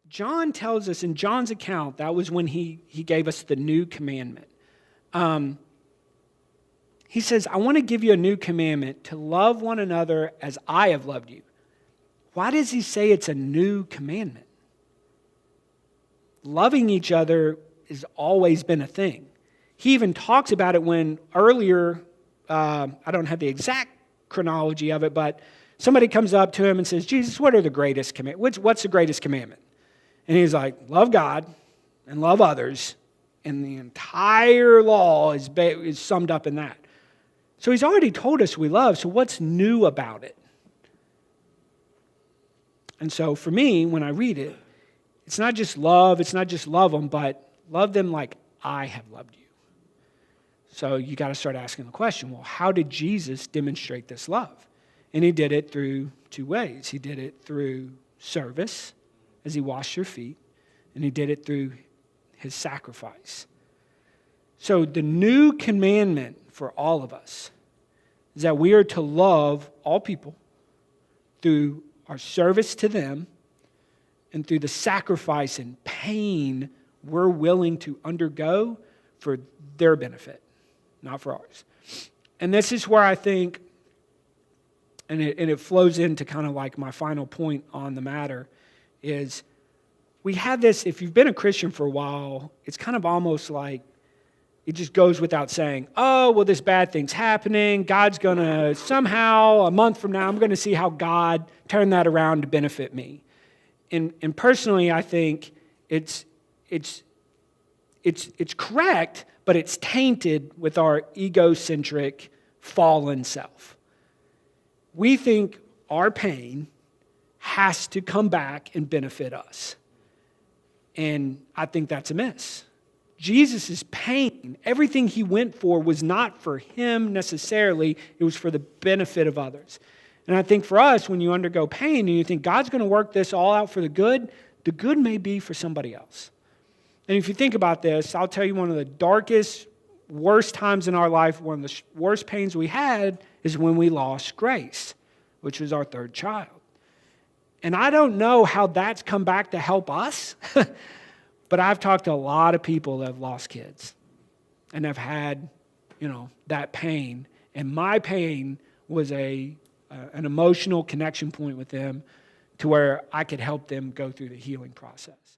John tells us in John's account, that was when he gave us the new commandment. He says, I want to give you a new commandment to love one another as I have loved you. Why does he say it's a new commandment? Loving each other has always been a thing. He even talks about it when earlier, I don't have the exact chronology of it, but somebody comes up to him and says, Jesus, what are the greatest commandments? What's the greatest commandment? And he's like, love God and love others. And the entire law is summed up in that. So he's already told us we love, so what's new about it? And so for me, when I read it, it's not just love them, but love them like I have loved you. So you got to start asking the question, well, how did Jesus demonstrate this love? And he did it through two ways. He did it through service, as he washed your feet, and he did it through his sacrifice. So the new commandment for all of us is that we are to love all people through our service to them and through the sacrifice and pain we're willing to undergo for their benefit, not for ours. And this is where I think, and it flows into kind of like my final point on the matter, is we have this, if you've been a Christian for a while, it's kind of almost like it just goes without saying, oh, well, this bad thing's happening. God's going to somehow, a month from now, I'm going to see how God turned that around to benefit me. And personally, I think it's correct, but it's tainted with our egocentric, fallen self. We think our pain has to come back and benefit us. And I think that's a miss. Jesus' pain, everything he went for was not for him necessarily, it was for the benefit of others. And I think for us, when you undergo pain and you think God's going to work this all out for the good may be for somebody else. And if you think about this, I'll tell you one of the darkest, worst times in our life, one of the worst pains we had is when we lost Grace, which was our third child. And I don't know how that's come back to help us, but I've talked to a lot of people that have lost kids and have had, that pain. And my pain was an emotional connection point with them to where I could help them go through the healing process.